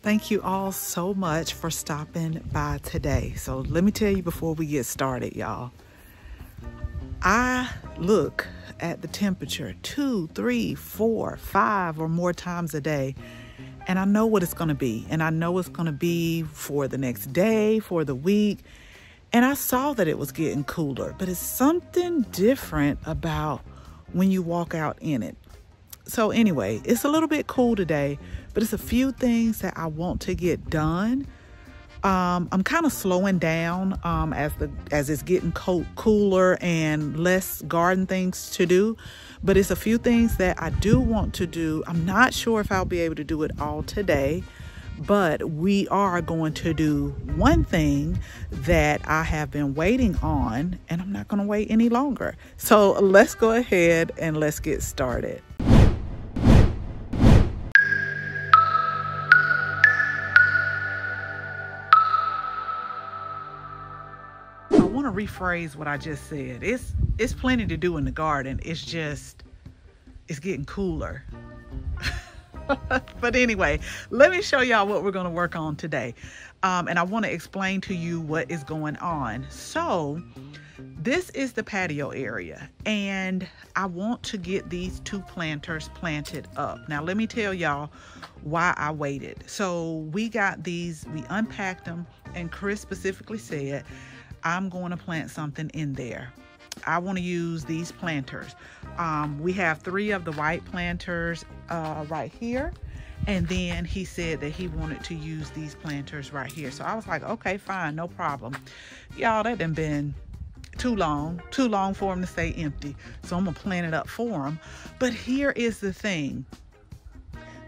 Thank you all so much for stopping by today. So let me tell you before we get started, y'all. I look at the temperature 2, 3, 4, 5 or more times a day, and I know what it's going to be. And I know it's going to be for the next day, for the week. And I saw that it was getting cooler, but it's something different about when you walk out in it. So anyway, it's a little bit cool today, but it's a few things that I want to get done. I'm kind of slowing down as it's getting cooler and less garden things to do. But it's a few things that I do want to do. I'm not sure if I'll be able to do it all today, but we are going to do one thing that I have been waiting on, and I'm not going to wait any longer. So let's go ahead and let's get started. Rephrase what I just said. It's plenty to do in the garden. It's getting cooler. But anyway, let me show y'all what we're going to work on today. And I want to explain to you what is going on. So this is the patio area, and I want to get these 2 planters planted up. Now let me tell y'all why I waited. So we got these, we unpacked them, and Chris specifically said, I'm going to plant something in there. I want to use these planters. We have 3 of the white planters right here. And then he said that he wanted to use these planters right here. So I was like, okay, fine, no problem. Y'all, that done been too long for them to stay empty. So I'm going to plant it up for them. But here is the thing.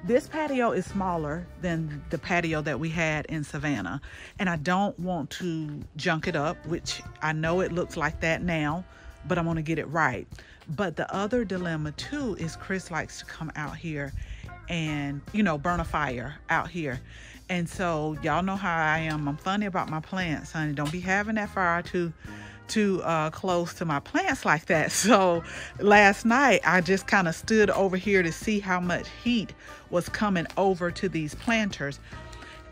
This patio is smaller than the patio that we had in Savannah, and I don't want to junk it up, which I know it looks like that now, but I'm going to get it right. But the other dilemma too is Chris likes to come out here and, burn a fire out here. And so y'all know how I am. I'm funny about my plants, honey. Don't be having that fire too close to my plants like that. So last night I just kind of stood over here to see how much heat was coming over to these planters.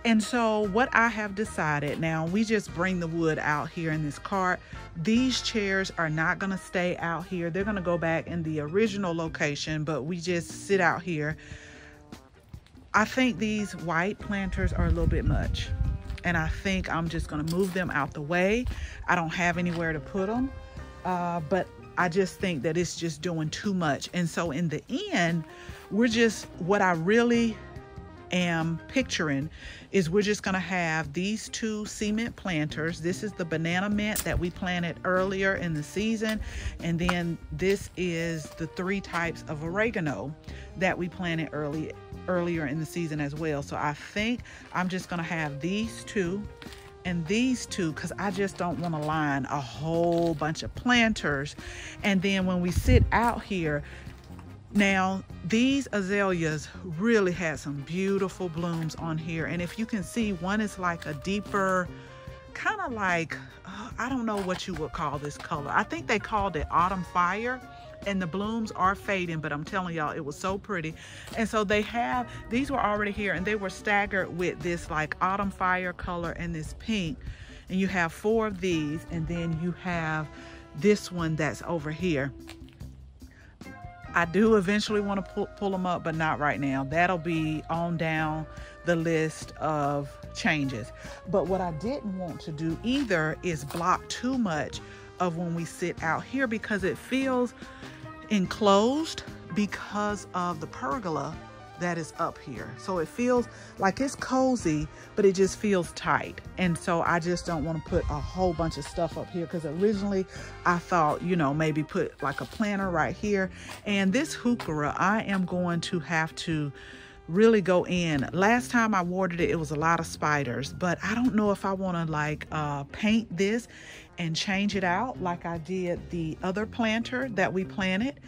And so what I have decided, now we just bring the wood out here in this cart. These chairs are not going to stay out here. They're going to go back in the original location, but we just sit out here. I think these white planters are a little bit much, and I think I'm just going to move them out the way. I don't have anywhere to put them, but I just think that it's just doing too much. And so in the end, what I really am picturing is we're just going to have these 2 cement planters. This is the banana mint that we planted earlier in the season, and then this is the 3 types of oregano that we planted earlier in the season as well. So I think I'm just going to have these 2 and these 2, because I just don't want to line a whole bunch of planters. And then when we sit out here, now these azaleas really had some beautiful blooms on here, and if you can see, one is like a deeper kind of like I don't know what you would call this color. I think they called it autumn fire, and the blooms are fading, but I'm telling y'all, it was so pretty. And so these were already here, and they were staggered with this like autumn fire color and this pink, and you have 4 of these, and then you have this one that's over here. I do eventually want to pull them up, but not right now. That'll be on down the list of changes. But what I didn't want to do either is block too much of when we sit out here, because it feels enclosed because of the pergola that is up here. So it feels like it's cozy, but it just feels tight. And so I just don't want to put a whole bunch of stuff up here, because originally I thought, maybe put like a planter right here. And this heuchera, I am going to have to really go in. Last time I watered it, it was a lot of spiders, but I don't know if I want to like paint this and change it out like I did the other planter that we planted,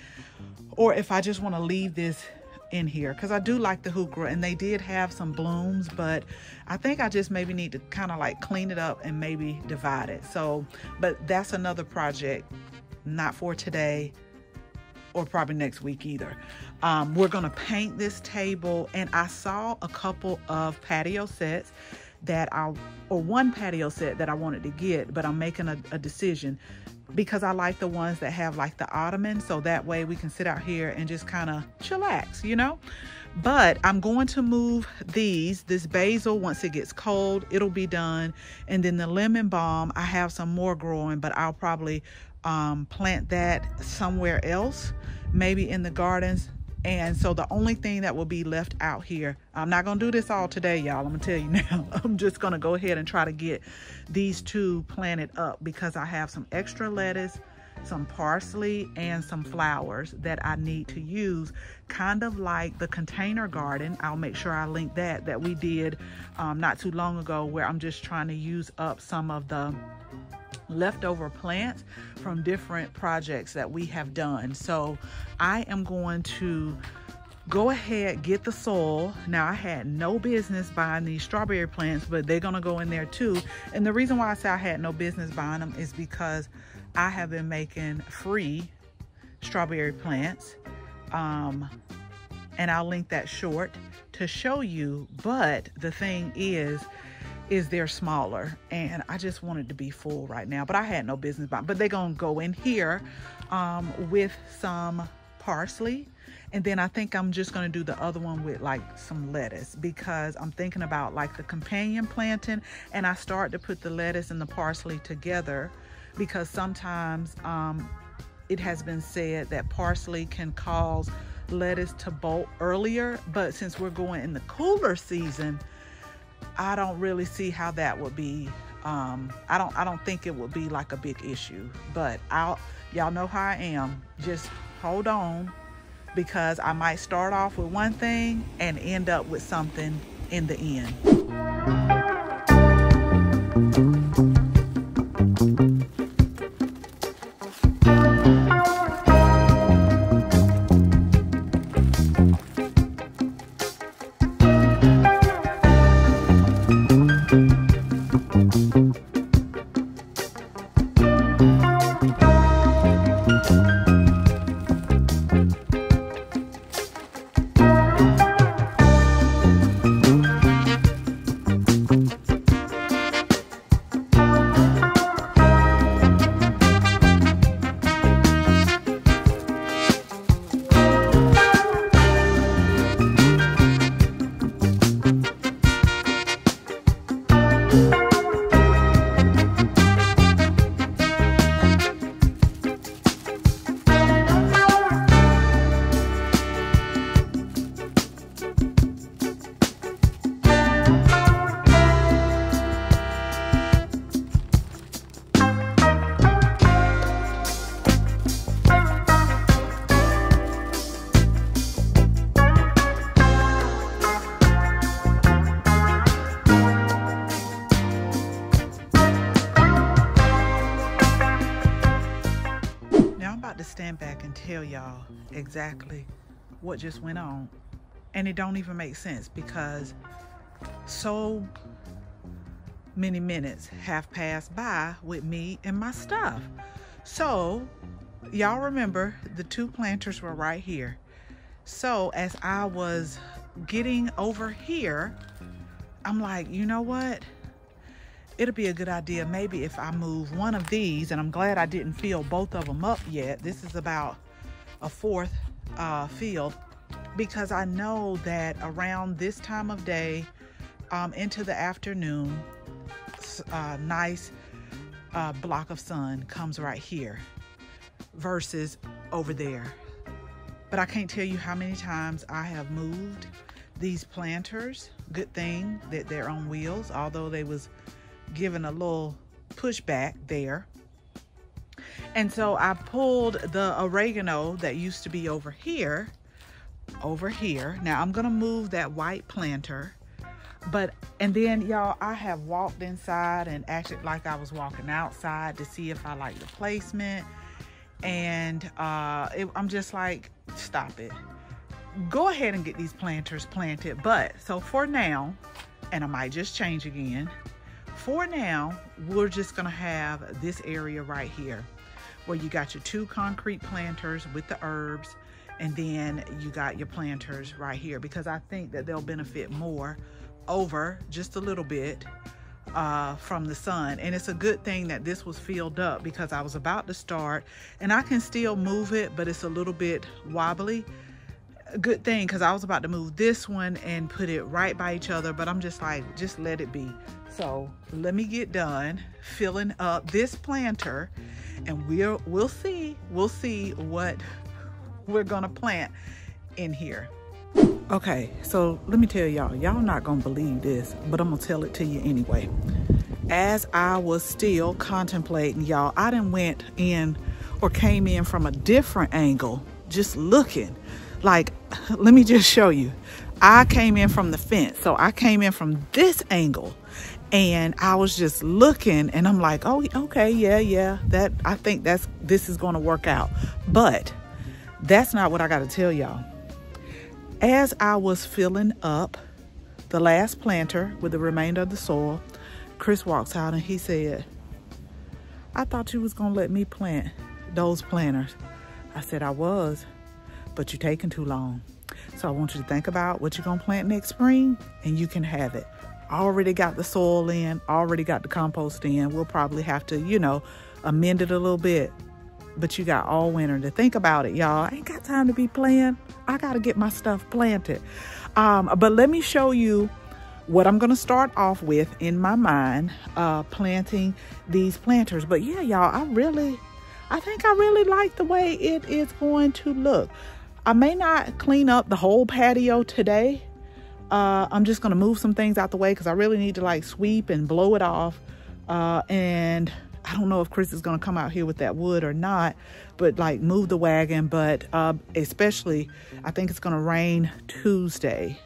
or if I just want to leave this in here, because I do like the heuchera, and they did have some blooms, but I think I just maybe need to kind of like clean it up and maybe divide it. So, but that's another project, not for today, or probably next week either. We're gonna paint this table, and I saw a couple of patio sets or one patio set that I wanted to get, but I'm making a decision because I like the ones that have like the ottoman, so that way we can sit out here and just kind of chillax, you know. But I'm going to move this basil. Once it gets cold, it'll be done. And then the lemon balm, I have some more growing, but I'll probably plant that somewhere else, maybe in the gardens. And so the only thing that will be left out here, I'm not going to do this all today, y'all. I'm going to tell you now. I'm just going to go ahead and try to get these two planted up because I have some extra lettuce, some parsley, and some flowers that I need to use, kind of like the container garden. I'll make sure I link that we did not too long ago, where I'm just trying to use up some of the leftover plants from different projects that we have done. So I am going to go ahead, get the soil. Now, I had no business buying these strawberry plants, but they're gonna go in there too. And the reason why I say I had no business buying them is because I have been making free strawberry plants, and I'll link that short to show you. But the thing is they're smaller, and I just wanted to be full right now, but I had no business buying. But they're gonna go in here with some parsley, and then I think I'm just gonna do the other one with like some lettuce, because I'm thinking about like the companion planting, and I start to put the lettuce and the parsley together because sometimes it has been said that parsley can cause lettuce to bolt earlier, but since we're going in the cooler season, I don't really see how that would be. I don't think it would be like a big issue, but y'all know how I am. Just hold on, because I might start off with one thing and end up with something in the end. Stand back and tell y'all exactly what just went on, and it don't even make sense because so many minutes have passed by with me and my stuff. So y'all remember the two planters were right here. So as I was getting over here, I'm like, you know what, it'll be a good idea maybe if I move one of these, and I'm glad I didn't fill both of them up yet. This is about a fourth field, because I know that around this time of day into the afternoon, nice block of sun comes right here versus over there. But I can't tell you how many times I have moved these planters. Good thing that they're on wheels, although they was given a little pushback there. And so I pulled the oregano that used to be over here. Now I'm gonna move that white planter, and then y'all, I have walked inside and acted like I was walking outside to see if I like the placement, and I'm just like, stop it, go ahead and get these planters planted. But so for now, and I might just change again, for now we're just gonna have this area right here. where you got your 2 concrete planters with the herbs, and then you got your planters right here, because I think that they'll benefit more over just a little bit from the sun. And it's a good thing that this was filled up, because I was about to start, and I can still move it, but it's a little bit wobbly. A good thing, because I was about to move this one and put it right by each other, but I'm just like, just let it be. So let me get done filling up this planter, and we'll see what we're gonna plant in here. Okay, so let me tell y'all not gonna believe this, but I'm gonna tell it to you anyway. As I was still contemplating, y'all, I done went in or came in from a different angle, just looking. Like, let me just show you. I came in from the fence, so I came in from this angle, and I was just looking, and I'm like, oh, okay, yeah, that I think this is gonna work out. But that's not what I gotta tell y'all. As I was filling up the last planter with the remainder of the soil, Chris walks out and he said, I thought you was gonna let me plant those planters. I said, I was, but you're taking too long. So I want you to think about what you're gonna plant next spring, and you can have it. I already got the soil in, already got the compost in. We'll probably have to, you know, amend it a little bit, but you got all winter to think about it, y'all. I ain't got time to be playing. I gotta get my stuff planted. But let me show you what I'm gonna start off with in my mind, planting these planters. But yeah, y'all, I think I really like the way it is going to look. I may not clean up the whole patio today. I'm just gonna move some things out the way, because I really need to like sweep and blow it off. And I don't know if Chris is gonna come out here with that wood or not, but like move the wagon. But especially, I think it's gonna rain Tuesday.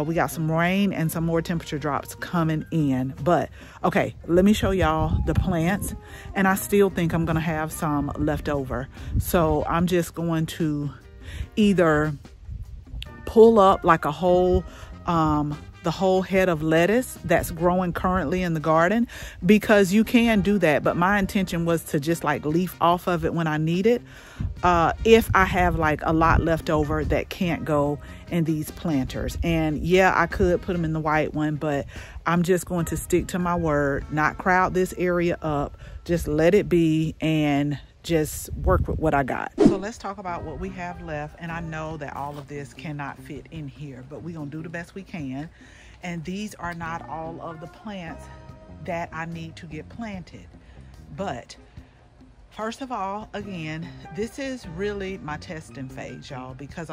We got some rain and some more temperature drops coming in. But okay, let me show y'all the plants, and I still think I'm gonna have some left over. So I'm just going to either pull up like a whole the whole head of lettuce that's growing currently in the garden, because you can do that. But my intention was to just like leaf off of it when I need it. If I have like a lot left over that can't go in these planters. And yeah, I could put them in the white one, but I'm just going to stick to my word, not crowd this area up, just let it be and just work with what I got. So let's talk about what we have left. And I know that all of this cannot fit in here, but we're gonna do the best we can. And these are not all of the plants that I need to get planted. But first of all, again, this is really my testing phase, y'all, because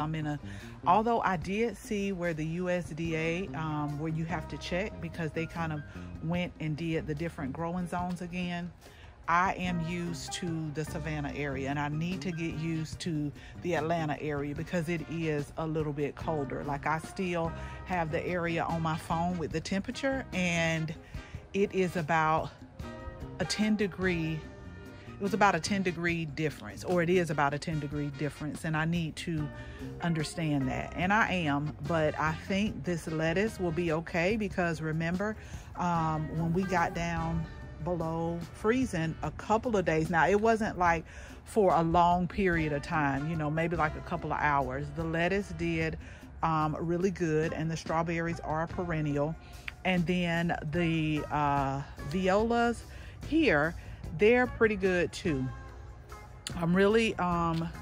although I did see where the USDA, where you have to check, because they kind of went and did the different growing zones again. I am used to the Savannah area, and I need to get used to the Atlanta area, because it is a little bit colder. Like, I still have the area on my phone with the temperature, and it is about a 10 degree, it was about a 10 degree difference, or it is about a 10 degree difference, and I need to understand that. And I am, but I think this lettuce will be okay, because remember, when we got down below freezing a couple of days, now it wasn't like for a long period of time, you know, maybe like a couple of hours, the lettuce did really good, and the strawberries are perennial. And then the violas here, they're pretty good too. I'm really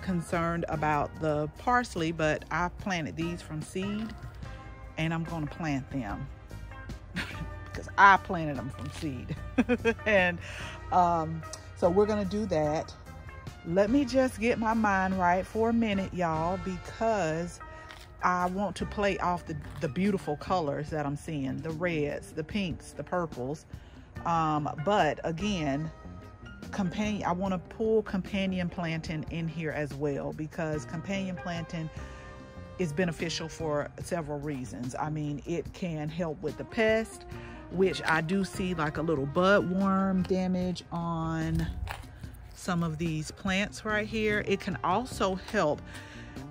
concerned about the parsley, but I planted these from seed, and I'm going to plant them because I planted them from seed. And so we're going to do that. Let me just get my mind right for a minute, y'all, because I want to play off the beautiful colors that I'm seeing, the reds, the pinks, the purples. But again, I want to pull companion planting in here as well, because companion planting is beneficial for several reasons. I mean, it can help with the pest, which I do see like a little bud worm damage on some of these plants right here. It can also help.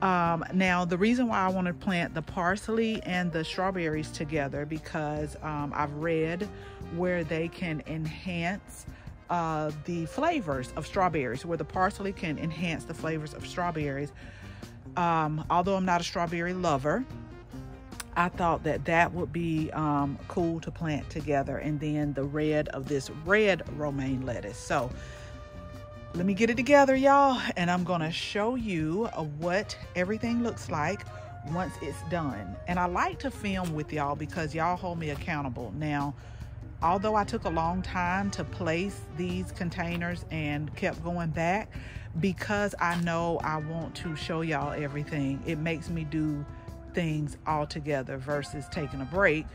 Now, the reason why I want to plant the parsley and the strawberries together, because I've read where they can enhance the flavors of strawberries, where the parsley can enhance the flavors of strawberries. Although I'm not a strawberry lover, I thought that that would be cool to plant together. And then the red of this red romaine lettuce. So let me get it together, y'all, and I'm gonna show you what everything looks like once it's done. And I like to film with y'all because y'all hold me accountable. Now, although I took a long time to place these containers and kept going back, because I know I want to show y'all everything, it makes me do things all together versus taking a break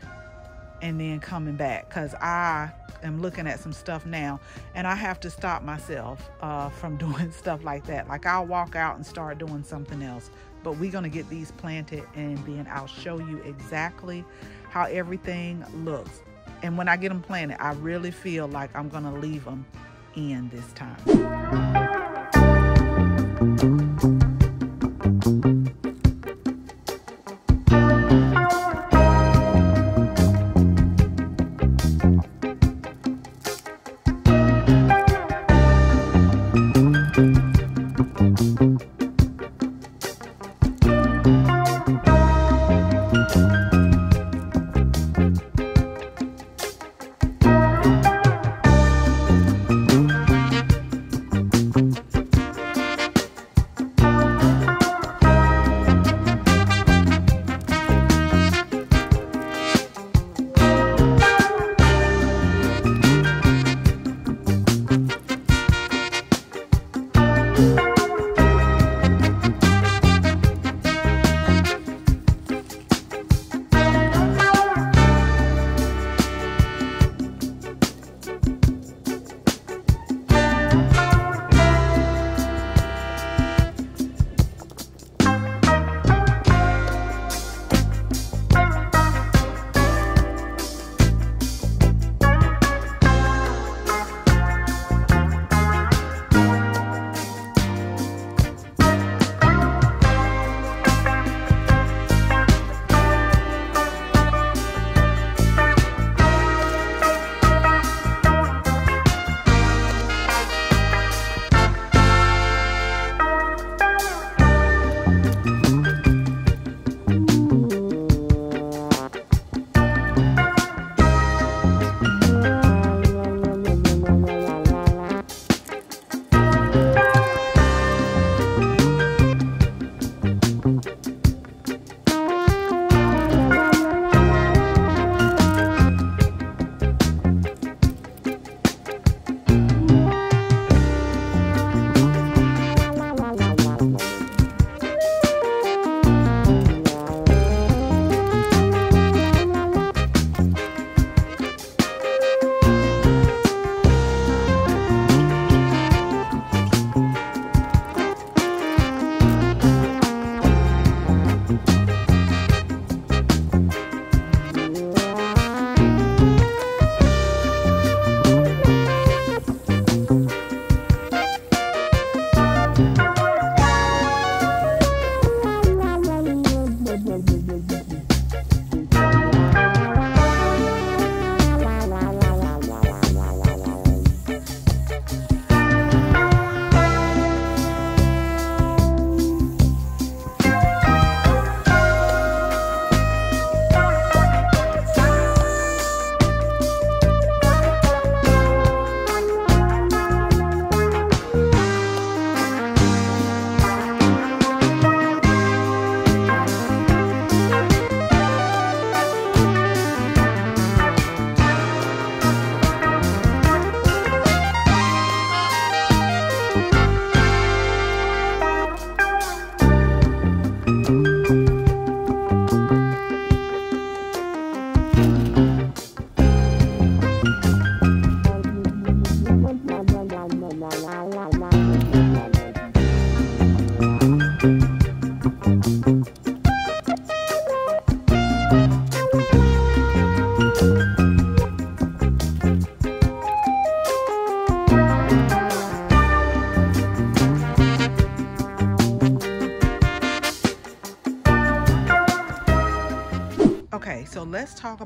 and then coming back, because I am looking at some stuff now and I have to stop myself from doing stuff like that. Like, I'll walk out and start doing something else, but we're going to get these planted and then I'll show you exactly how everything looks. And when I get them planted, I really feel like I'm going to leave them in this time.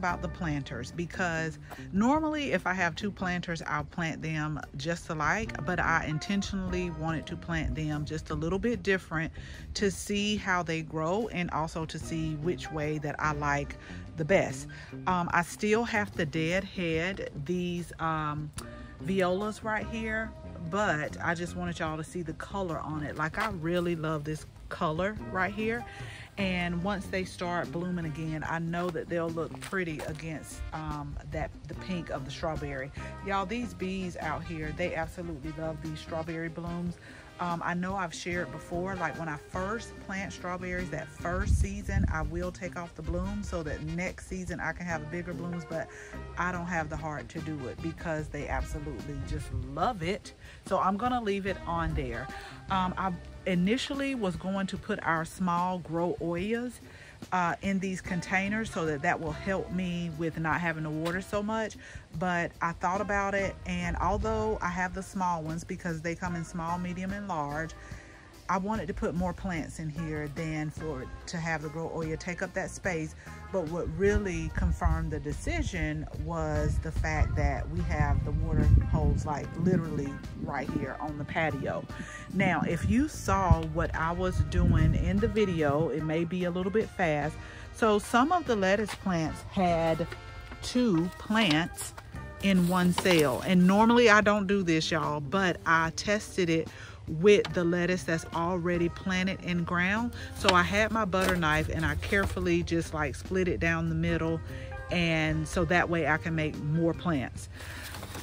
about the planters, because normally if I have two planters, I'll plant them just alike, but I intentionally wanted to plant them just a little bit different to see how they grow and also to see which way that I like the best. I still have to deadhead these violas right here, but I just wanted y'all to see the color on it. Like, I really love this color right here, and once they start blooming again, I know that they'll look pretty against the pink of the strawberry. Y'all, these bees out here, they absolutely love these strawberry blooms. I know I've shared before, like when I first plant strawberries, that first season, I will take off the bloom so that next season I can have bigger blooms, but I don't have the heart to do it because they absolutely just love it. So I'm gonna leave it on there. I initially was going to put our small grow Oyas in these containers so that will help me with not having to water so much, but I thought about it, and although I have the small ones because they come in small, medium, and large, I wanted to put more plants in here than to have the grow Oya take up that space. But what really confirmed the decision was the fact that we have the water holes like literally right here on the patio. Now, if you saw what I was doing in the video, it may be a little bit fast. So some of the lettuce plants had 2 plants in one cell, and normally I don't do this, y'all, but I tested it with the lettuce that's already planted in ground. So I had my butter knife and I carefully just like split it down the middle, and so that way I can make more plants.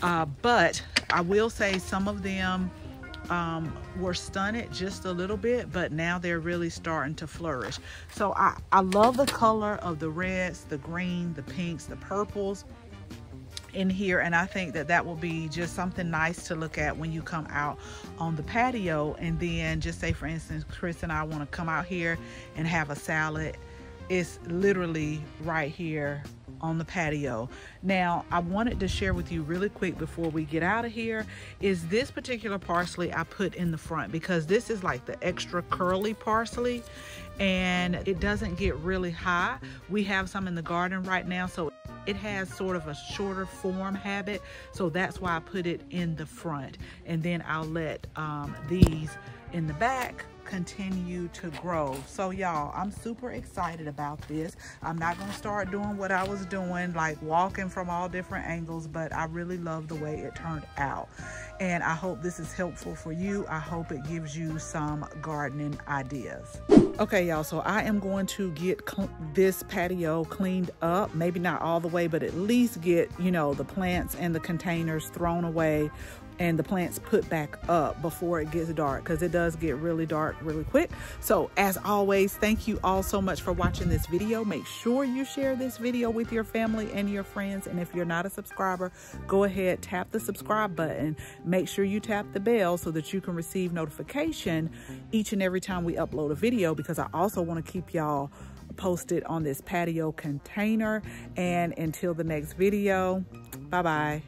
But I will say some of them were stunted just a little bit, but now they're really starting to flourish. So I love the color of the reds, the green, the pinks, the purples in here, and I think that will be just something nice to look at when you come out on the patio. And then just say, for instance, Chris and I want to come out here and have a salad. It's literally right here on the patio. Now, I wanted to share with you really quick before we get out of here is this particular parsley I put in the front because this is like the extra curly parsley and it doesn't get really high. We have some in the garden right now, so it has sort of a shorter form habit, so that's why I put it in the front, and then I'll let these in the back continue to grow. So y'all, I'm super excited about this. I'm not gonna start doing what I was doing, like walking from all different angles, but I really love the way it turned out, and I hope this is helpful for you. I hope it gives you some gardening ideas. Okay, y'all, so I am going to get this patio cleaned up, maybe not all the way, but at least get, you know, the plants and the containers thrown away and the plants put back up before it gets dark, because it does get really dark really quick. So as always, thank you all so much for watching this video. Make sure you share this video with your family and your friends, and if you're not a subscriber, go ahead, tap the subscribe button. Make sure you tap the bell so that you can receive notification each and every time we upload a video, because I also want to keep y'all posted on this patio container. And until the next video, bye bye.